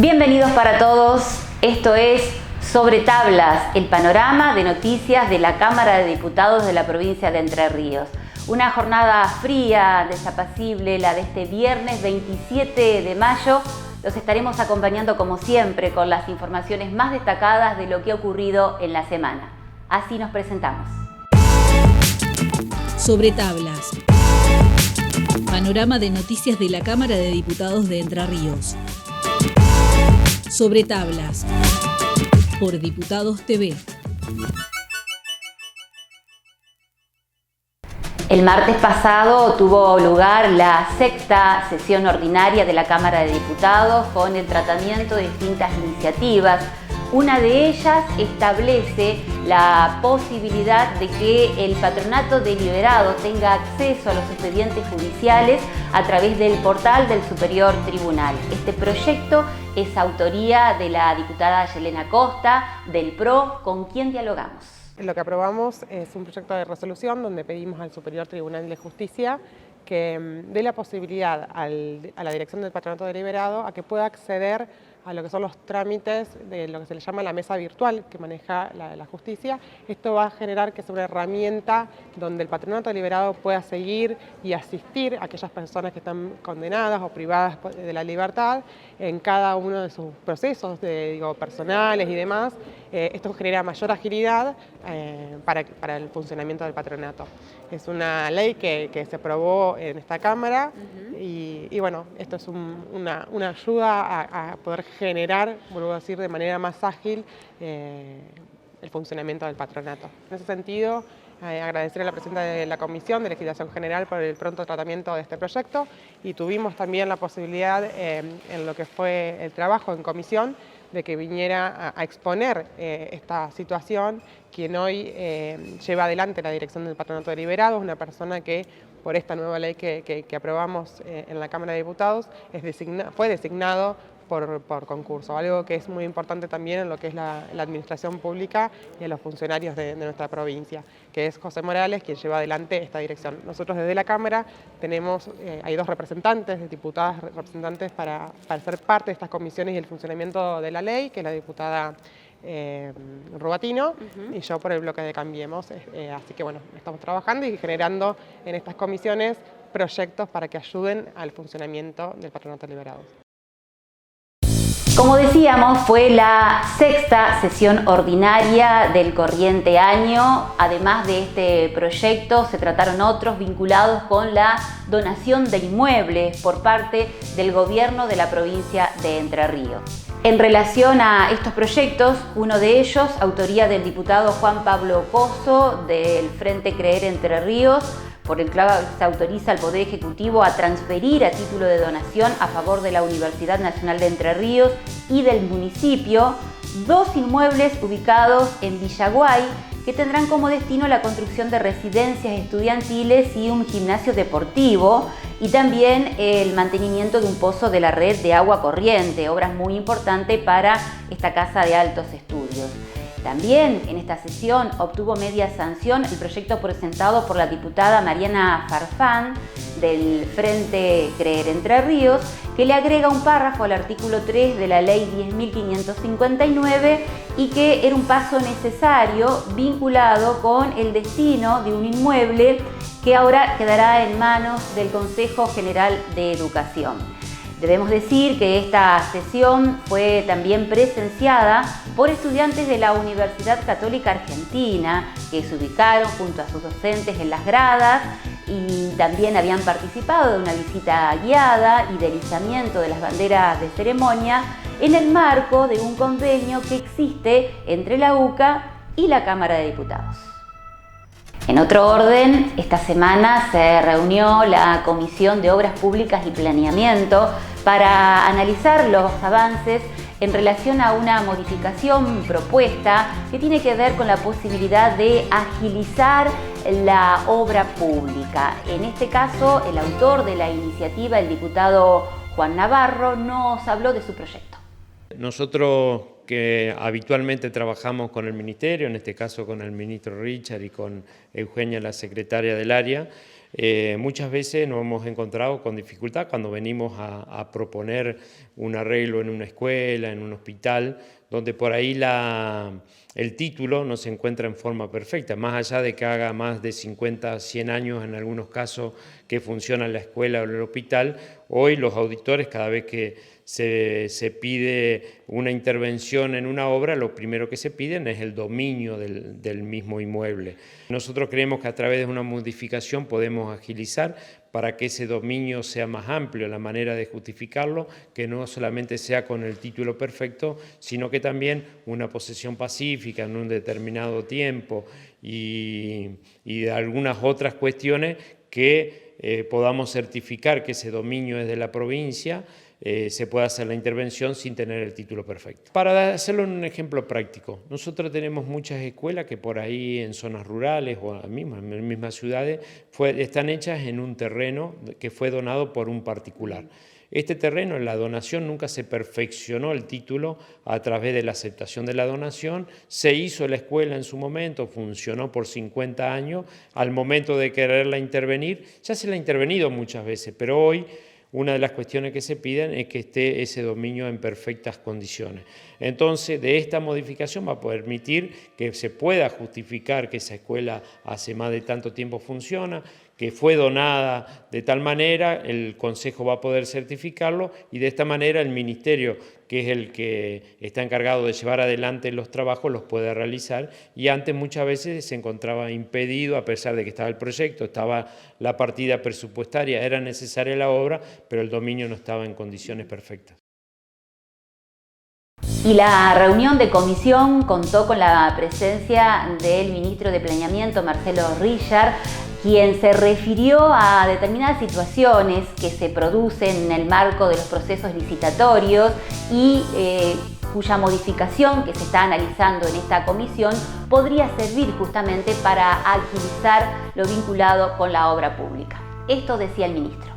Bienvenidos para todos, esto es Sobre Tablas, el panorama de noticias de la Cámara de Diputados de la provincia de Entre Ríos. Una jornada fría, desapacible, la de este viernes 27 de mayo. Los estaremos acompañando como siempre con las informaciones más destacadas de lo que ha ocurrido en la semana. Así nos presentamos. Sobre Tablas, panorama de noticias de la Cámara de Diputados de Entre Ríos. Sobre Tablas, por Diputados TV. El martes pasado tuvo lugar la sexta sesión ordinaria de la Cámara de Diputados con el tratamiento de distintas iniciativas. Una de ellas establece la posibilidad de que el patronato deliberado tenga acceso a los expedientes judiciales a través del portal del Superior Tribunal. Este proyecto es autoría de la diputada Yelena Costa, del PRO, con quien dialogamos. Lo que aprobamos es un proyecto de resolución donde pedimos al Superior Tribunal de Justicia que dé la posibilidad a la dirección del patronato deliberado a que pueda acceder a lo que son los trámites de lo que se le llama la mesa virtual que maneja la justicia. Esto va a generar que sea una herramienta donde el patronato deliberado pueda seguir y asistir a aquellas personas que están condenadas o privadas de la libertad en cada uno de sus procesos personales y demás. Esto genera mayor agilidad para el funcionamiento del patronato. Es una ley que se aprobó en esta Cámara y bueno, esto es una ayuda a poder generar, vuelvo a decir, de manera más ágil el funcionamiento del patronato. En ese sentido, agradecer a la presidenta de la Comisión de Legislación General por el pronto tratamiento de este proyecto y tuvimos también la posibilidad en lo que fue el trabajo en comisión de que viniera a exponer esta situación quien hoy lleva adelante la dirección del patronato deliberado, una persona que por esta nueva ley que aprobamos en la Cámara de Diputados fue designado por concurso, algo que es muy importante también en lo que es la administración pública y en los funcionarios de nuestra provincia, que es José Morales quien lleva adelante esta dirección. Nosotros desde la Cámara hay dos representantes, diputadas representantes para ser parte de estas comisiones y el funcionamiento de la ley, que es la diputada Rubatino y yo por el bloque de Cambiemos. Así que bueno, estamos trabajando y generando en estas comisiones proyectos para que ayuden al funcionamiento del patronato deliberado. Como decíamos, fue la sexta sesión ordinaria del corriente año. Además de este proyecto, se trataron otros vinculados con la donación de inmuebles por parte del gobierno de la provincia de Entre Ríos. En relación a estos proyectos, uno de ellos, autoría del diputado Juan Pablo Pozo, del Frente Creer Entre Ríos, por el que se autoriza al Poder Ejecutivo a transferir a título de donación a favor de la Universidad Nacional de Entre Ríos y del municipio dos inmuebles ubicados en Villaguay que tendrán como destino la construcción de residencias estudiantiles y un gimnasio deportivo y también el mantenimiento de un pozo de la red de agua corriente, obras muy importantes para esta casa de altos estudios. También en esta sesión obtuvo media sanción el proyecto presentado por la diputada Mariana Farfán del Frente Creer Entre Ríos, que le agrega un párrafo al artículo 3 de la Ley 10.559 y que era un paso necesario vinculado con el destino de un inmueble que ahora quedará en manos del Consejo General de Educación. Debemos decir que esta sesión fue también presenciada por estudiantes de la Universidad Católica Argentina que se ubicaron junto a sus docentes en las gradas y también habían participado de una visita guiada y del izamiento de las banderas de ceremonia en el marco de un convenio que existe entre la UCA y la Cámara de Diputados. En otro orden, esta semana se reunió la Comisión de Obras Públicas y Planeamiento para analizar los avances en relación a una modificación propuesta que tiene que ver con la posibilidad de agilizar la obra pública. En este caso, el autor de la iniciativa, el diputado Juan Navarro, nos habló de su proyecto. Nosotros que habitualmente trabajamos con el Ministerio, en este caso con el ministro Richard y con Eugenia, la secretaria del área. Muchas veces nos hemos encontrado con dificultad cuando venimos a proponer un arreglo en una escuela, en un hospital, donde por ahí el título no se encuentra en forma perfecta, más allá de que haga más de 50, 100 años en algunos casos que funciona la escuela o el hospital. Hoy los auditores, cada vez que se pide una intervención en una obra, lo primero que se piden es el dominio del mismo inmueble. Nosotros creemos que a través de una modificación podemos agilizar para que ese dominio sea más amplio, la manera de justificarlo, que no solamente sea con el título perfecto, sino que también una posesión pacífica en un determinado tiempo y de algunas otras cuestiones que podamos certificar que ese dominio es de la provincia. Se puede hacer la intervención sin tener el título perfecto. Para hacerlo en un ejemplo práctico, nosotros tenemos muchas escuelas que por ahí en zonas rurales o en mismas ciudades están hechas en un terreno que fue donado por un particular. Este terreno, en la donación, nunca se perfeccionó el título a través de la aceptación de la donación. Se hizo la escuela en su momento, funcionó por 50 años. Al momento de quererla intervenir, ya se la ha intervenido muchas veces, pero hoy una de las cuestiones que se piden es que esté ese dominio en perfectas condiciones. Entonces, de esta modificación va a permitir que se pueda justificar que esa escuela hace más de tanto tiempo funciona, que fue donada de tal manera, el Consejo va a poder certificarlo y de esta manera el Ministerio, que es el que está encargado de llevar adelante los trabajos, los puede realizar, y antes muchas veces se encontraba impedido, a pesar de que estaba el proyecto, estaba la partida presupuestaria, era necesaria la obra, pero el dominio no estaba en condiciones perfectas. Y la reunión de comisión contó con la presencia del ministro de Planeamiento, Marcelo Richard, quien se refirió a determinadas situaciones que se producen en el marco de los procesos licitatorios y cuya modificación que se está analizando en esta comisión podría servir justamente para agilizar lo vinculado con la obra pública. Esto decía el ministro.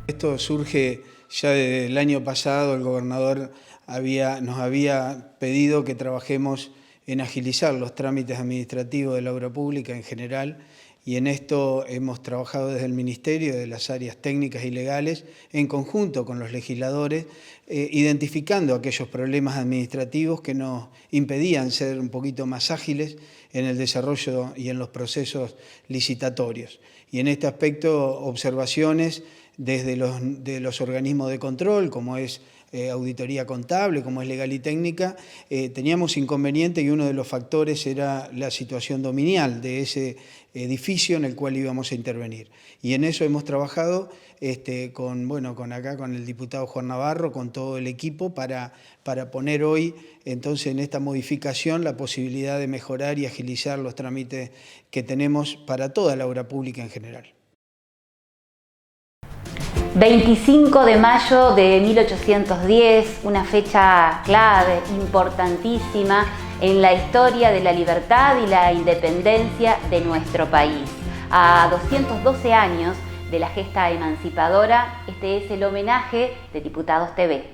Esto surge ya desde el año pasado. El gobernador nos había pedido que trabajemos en agilizar los trámites administrativos de la obra pública en general, y en esto hemos trabajado desde el Ministerio, de las áreas técnicas y legales, en conjunto con los legisladores, identificando aquellos problemas administrativos que nos impedían ser un poquito más ágiles en el desarrollo y en los procesos licitatorios. Y en este aspecto, observaciones desde los organismos de control, como es auditoría contable, como es legal y técnica, teníamos inconveniente, y uno de los factores era la situación dominial de ese edificio en el cual íbamos a intervenir. Y en eso hemos trabajado con el diputado Juan Navarro, con todo el equipo, para poner hoy, entonces, en esta modificación, la posibilidad de mejorar y agilizar los trámites que tenemos para toda la obra pública en general. 25 de mayo de 1810, una fecha clave, importantísima en la historia de la libertad y la independencia de nuestro país. A 212 años de la gesta emancipadora, este es el homenaje de Diputados TV.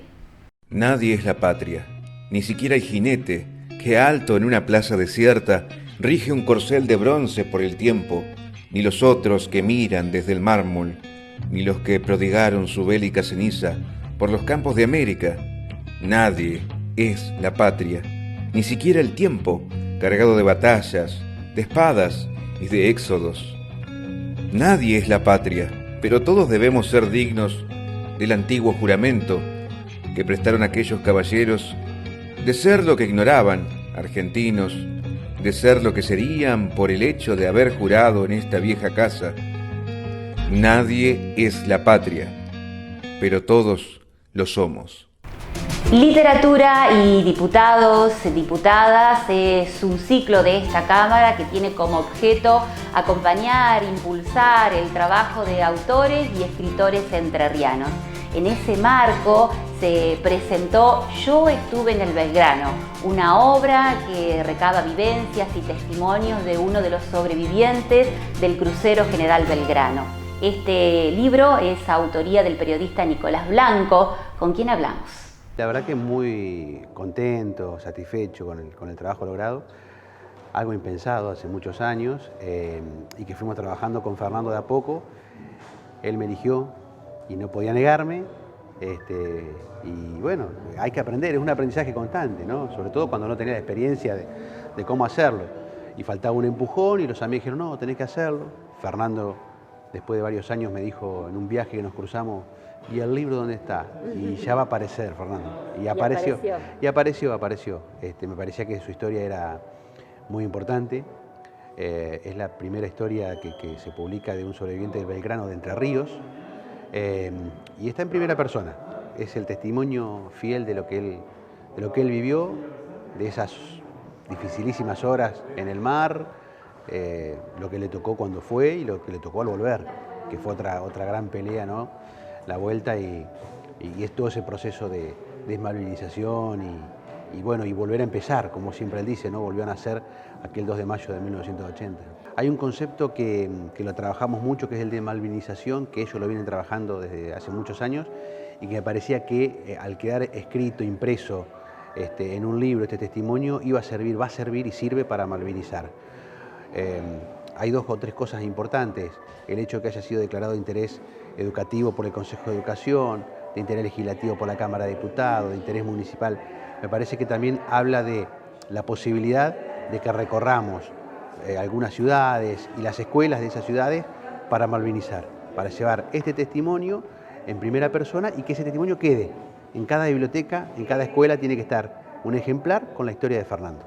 Nadie es la patria, ni siquiera el jinete, que alto en una plaza desierta rige un corcel de bronce por el tiempo, ni los otros que miran desde el mármol, ni los que prodigaron su bélica ceniza por los campos de América. Nadie es la patria, ni siquiera el tiempo, cargado de batallas, de espadas y de éxodos. Nadie es la patria, pero todos debemos ser dignos del antiguo juramento que prestaron aquellos caballeros de ser lo que ignoraban, argentinos, de ser lo que serían por el hecho de haber jurado en esta vieja casa. Nadie es la patria, pero todos lo somos. Literatura y diputados, diputadas, es un ciclo de esta Cámara que tiene como objeto acompañar, impulsar el trabajo de autores y escritores entrerrianos. En ese marco se presentó Yo estuve en el Belgrano, una obra que recaba vivencias y testimonios de uno de los sobrevivientes del crucero General Belgrano. Este libro es autoría del periodista Nicolás Blanco, con quien hablamos. La verdad que muy contento, satisfecho con el trabajo logrado. Algo impensado hace muchos años y que fuimos trabajando con Fernando de a poco. Él me eligió y no podía negarme. Y bueno, hay que aprender, es un aprendizaje constante, ¿no? Sobre todo cuando no tenía la experiencia de cómo hacerlo. Y faltaba un empujón y los amigos dijeron, no, tenés que hacerlo. Fernando, después de varios años, me dijo en un viaje que nos cruzamos, ¿y el libro dónde está? Y ya va a aparecer, Fernando. Y apareció. Apareció. Me parecía que su historia era muy importante. Es la primera historia que se publica de un sobreviviente del Belgrano de Entre Ríos. Y está en primera persona. Es el testimonio fiel de lo que él vivió, de esas dificilísimas horas en el mar, lo que le tocó cuando fue y lo que le tocó al volver, que fue otra gran pelea, ¿no? La vuelta y es todo ese proceso de desmalvinización y volver a empezar, como siempre él dice, ¿no? Volvió a nacer aquel 2 de mayo de 1980. Hay un concepto que lo trabajamos mucho, que es el de malvinización, que ellos lo vienen trabajando desde hace muchos años y que me parecía que al quedar escrito, impreso en un libro, este testimonio va a servir y sirve para malvinizar. Hay 2 o 3 cosas importantes. El hecho de que haya sido declarado de interés educativo por el Consejo de Educación, de interés legislativo por la Cámara de Diputados, de interés municipal, me parece que también habla de la posibilidad de que recorramos algunas ciudades y las escuelas de esas ciudades para malvinizar, para llevar este testimonio en primera persona y que ese testimonio quede. En cada biblioteca, en cada escuela tiene que estar un ejemplar con la historia de Fernando.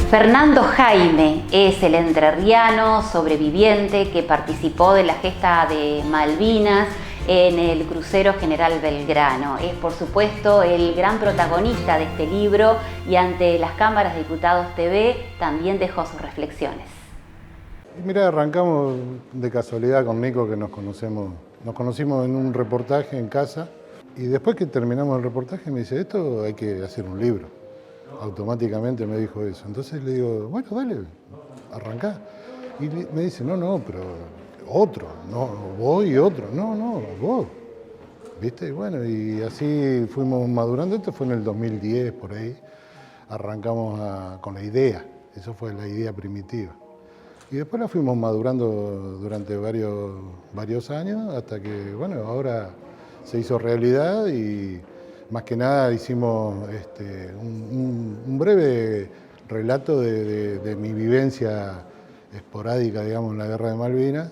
Fernando Jaime es el entrerriano sobreviviente que participó de la gesta de Malvinas en el crucero General Belgrano. Es, por supuesto, el gran protagonista de este libro y ante las cámaras de Diputados TV también dejó sus reflexiones. Mira, arrancamos de casualidad con Nico, que nos conocimos en un reportaje en casa y después que terminamos el reportaje me dice, esto hay que hacer un libro. Automáticamente me dijo eso. Entonces le digo, bueno, dale, arrancá. Y me dice, no, pero otro, no, vos y otro, no, vos. ¿Viste? Y bueno, y así fuimos madurando. Esto fue en el 2010, por ahí. Arrancamos con la idea, eso fue la idea primitiva. Y después la fuimos madurando durante varios años, hasta que, bueno, ahora se hizo realidad y más que nada hicimos un breve relato de mi vivencia esporádica, digamos, en la Guerra de Malvinas,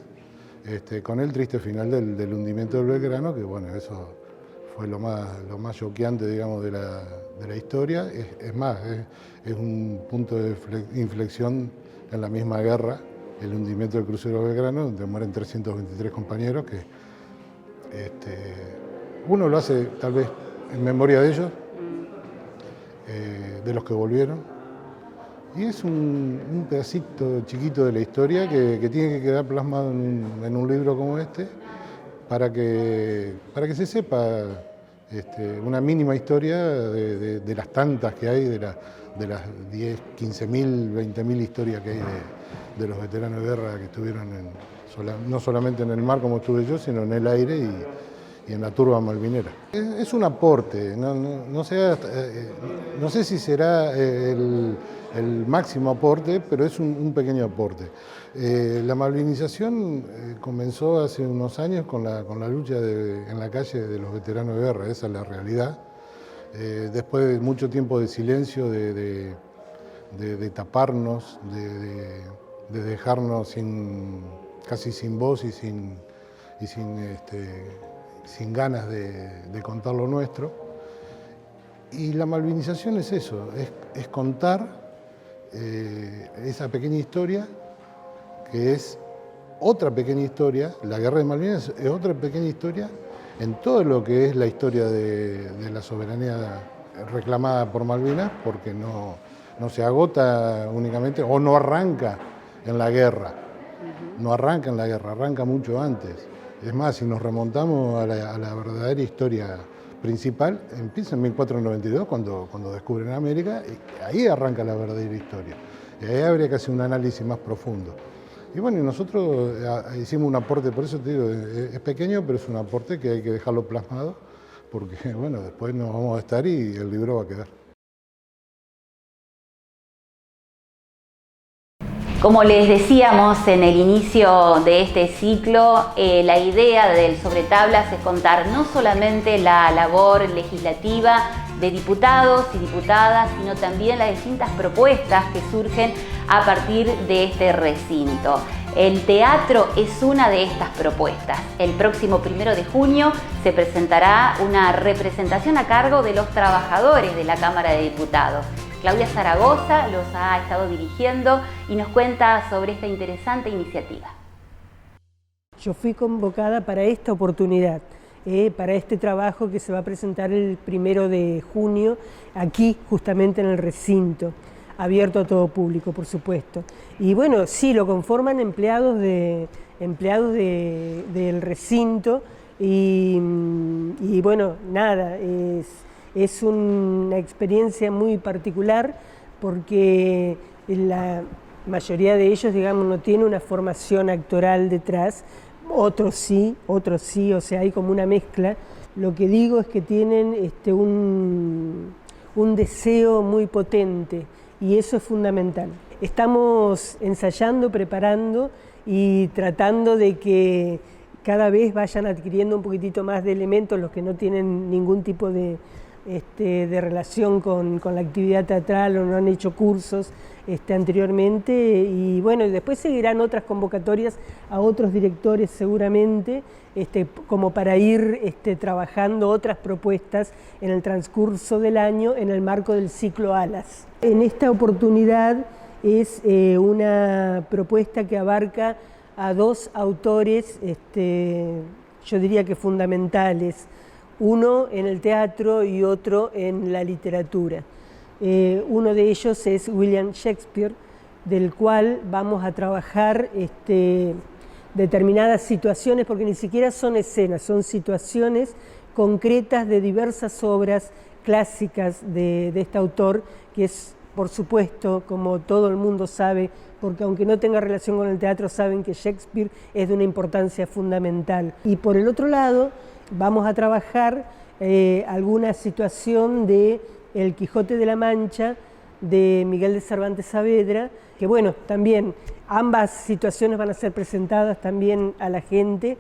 con el triste final del hundimiento del Belgrano, que bueno, eso fue lo más choqueante, digamos, de la historia. Es más, es un punto de inflexión en la misma guerra, el hundimiento del crucero Belgrano, donde mueren 323 compañeros, que uno lo hace tal vez en memoria de ellos, de los que volvieron. Y es un pedacito chiquito de la historia que tiene que quedar plasmado en un libro como este, para que se sepa una mínima historia de las tantas que hay, de las 10, 15.000, 20.000 historias que hay de los veteranos de guerra que estuvieron no solamente en el mar como estuve yo, sino en el aire y en la turba malvinera. Es un aporte, no sé si será el máximo aporte, pero es un pequeño aporte. La malvinización comenzó hace unos años con la lucha en la calle de los veteranos de guerra, esa es la realidad. Después de mucho tiempo de silencio, de taparnos, de dejarnos casi sin voz y sin ganas de contar lo nuestro. Y la malvinización es eso, es contar esa pequeña historia, que es otra pequeña historia. La Guerra de Malvinas es otra pequeña historia en todo lo que es la historia de la soberanía reclamada por Malvinas, porque no se agota únicamente, o no arranca en la guerra, no arranca en la guerra, arranca mucho antes. Es más, si nos remontamos a la verdadera historia principal, empieza en 1492, cuando descubren América, y ahí arranca la verdadera historia. Y ahí habría que hacer un análisis más profundo. Y bueno, y nosotros hicimos un aporte, por eso te digo, es pequeño, pero es un aporte que hay que dejarlo plasmado, porque bueno, después nos vamos a estar y el libro va a quedar. Como les decíamos en el inicio de este ciclo, la idea del Sobre Tablas es contar no solamente la labor legislativa de diputados y diputadas, sino también las distintas propuestas que surgen a partir de este recinto. El teatro es una de estas propuestas. El próximo 1 de junio se presentará una representación a cargo de los trabajadores de la Cámara de Diputados. Claudia Zaragoza los ha estado dirigiendo y nos cuenta sobre esta interesante iniciativa. Yo fui convocada para esta oportunidad, para este trabajo que se va a presentar el 1 de junio, aquí justamente en el recinto, abierto a todo público, por supuesto. Y bueno, sí, lo conforman empleados del recinto y bueno, nada, es una experiencia muy particular porque la mayoría de ellos, digamos, no tiene una formación actoral detrás, otros sí, o sea, hay como una mezcla. Lo que digo es que tienen un deseo muy potente y eso es fundamental. Estamos ensayando, preparando y tratando de que cada vez vayan adquiriendo un poquitito más de elementos los que no tienen ningún tipo de relación con la actividad teatral o no han hecho cursos anteriormente, y bueno, y después seguirán otras convocatorias a otros directores seguramente, como para ir trabajando otras propuestas en el transcurso del año en el marco del ciclo Alas. En esta oportunidad es una propuesta que abarca a dos autores, yo diría que fundamentales, uno en el teatro y otro en la literatura. Uno de ellos es William Shakespeare, del cual vamos a trabajar determinadas situaciones, porque ni siquiera son escenas, son situaciones concretas de diversas obras clásicas de este autor, que es, por supuesto, como todo el mundo sabe, porque aunque no tenga relación con el teatro, saben que Shakespeare es de una importancia fundamental. Y por el otro lado, vamos a trabajar alguna situación de El Quijote de la Mancha, de Miguel de Cervantes Saavedra, que bueno, también ambas situaciones van a ser presentadas también a la gente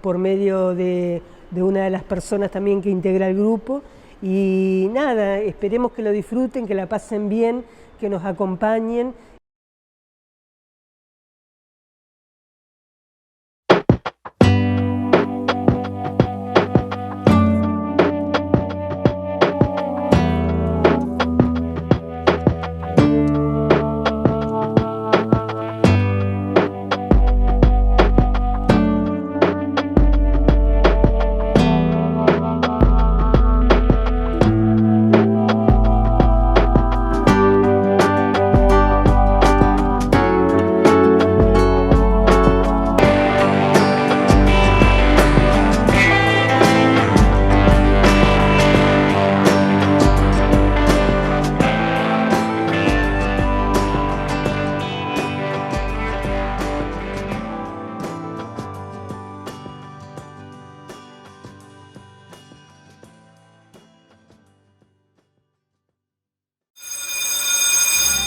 por medio de una de las personas también que integra el grupo. Y nada, esperemos que lo disfruten, que la pasen bien, que nos acompañen.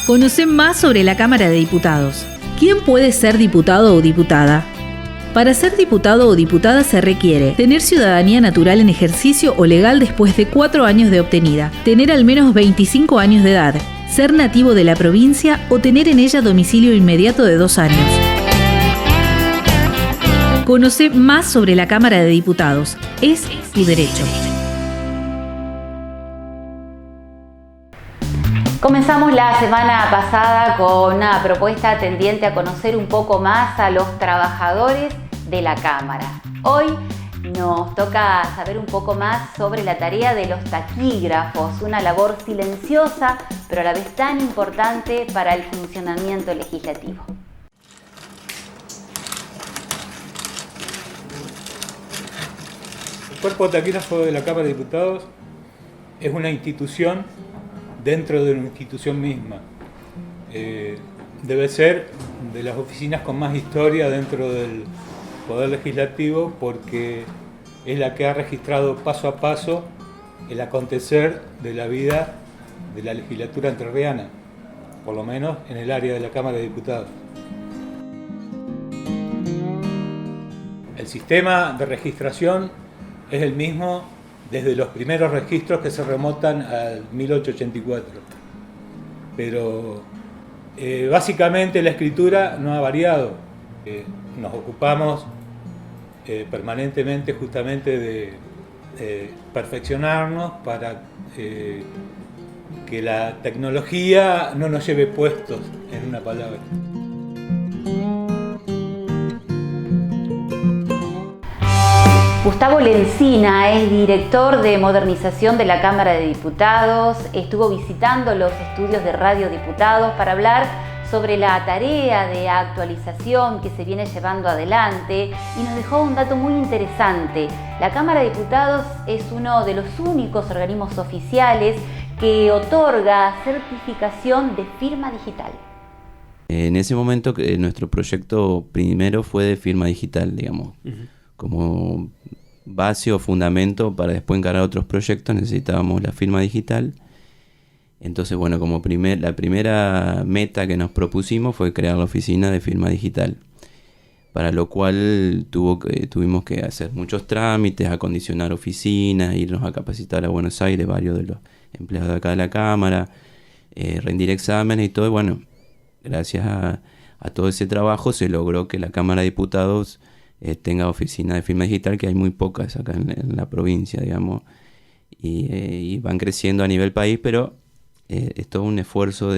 Conoce más sobre la Cámara de Diputados. ¿Quién puede ser diputado o diputada? Para ser diputado o diputada se requiere tener ciudadanía natural en ejercicio o legal después de 4 años de obtenida, tener al menos 25 años de edad, ser nativo de la provincia o tener en ella domicilio inmediato de 2 años. Conoce más sobre la Cámara de Diputados. Es tu derecho. Comenzamos la semana pasada con una propuesta tendiente a conocer un poco más a los trabajadores de la Cámara. Hoy nos toca saber un poco más sobre la tarea de los taquígrafos, una labor silenciosa pero a la vez tan importante para el funcionamiento legislativo. El Cuerpo de Taquígrafo de la Cámara de Diputados es una institución dentro de una institución misma. debe ser de las oficinas con más historia dentro del Poder Legislativo, porque es la que ha registrado paso a paso el acontecer de la vida de la legislatura entrerriana, por lo menos en el área de la Cámara de Diputados. El sistema de registración es el mismo desde los primeros registros que se remontan al 1884, pero básicamente la escritura no ha variado. Nos ocupamos permanentemente justamente de perfeccionarnos para que la tecnología no nos lleve puestos, en una palabra. Gustavo Lencina es director de modernización de la Cámara de Diputados. Estuvo visitando los estudios de Radio Diputados para hablar sobre la tarea de actualización que se viene llevando adelante y nos dejó un dato muy interesante. La Cámara de Diputados es uno de los únicos organismos oficiales que otorga certificación de firma digital. En ese momento nuestro proyecto primero fue de firma digital, digamos. Como base o fundamento para después encarar otros proyectos necesitábamos la firma digital. Entonces, bueno, como la primera meta que nos propusimos fue crear la oficina de firma digital, para lo cual tuvimos que hacer muchos trámites, acondicionar oficinas, irnos a capacitar a Buenos Aires, varios de los empleados de acá de la Cámara, rendir exámenes y todo. Y bueno, gracias a todo ese trabajo se logró que la Cámara de Diputados tenga oficina de firma digital, que hay muy pocas acá en la provincia, digamos, y van creciendo a nivel país, pero es todo un esfuerzo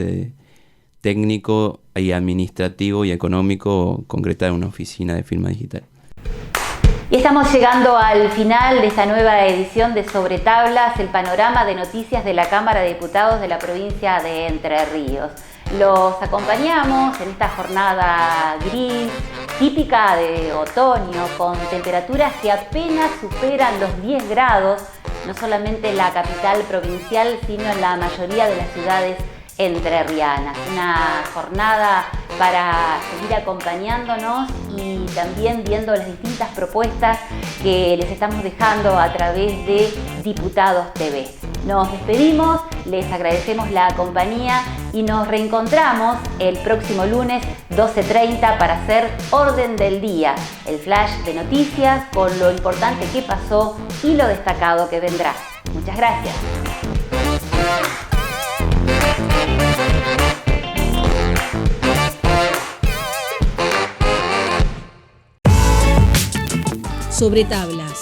técnico y administrativo y económico concretar una oficina de firma digital. Y estamos llegando al final de esta nueva edición de Sobre Tablas, el panorama de noticias de la Cámara de Diputados de la provincia de Entre Ríos. Los acompañamos en esta jornada gris, típica de otoño, con temperaturas que apenas superan los 10 grados, no solamente en la capital provincial, sino en la mayoría de las ciudades entrerrianas. Una jornada para seguir acompañándonos y también viendo las distintas propuestas que les estamos dejando a través de Diputados TV. Nos despedimos, les agradecemos la compañía y nos reencontramos el próximo lunes 12:30 para hacer Orden del Día, el flash de noticias con lo importante que pasó y lo destacado que vendrá. Muchas gracias. Sobre Tablas.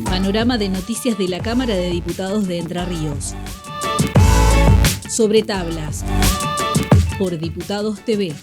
Panorama de noticias de la Cámara de Diputados de Entre Ríos. Sobre Tablas. Por Diputados TV.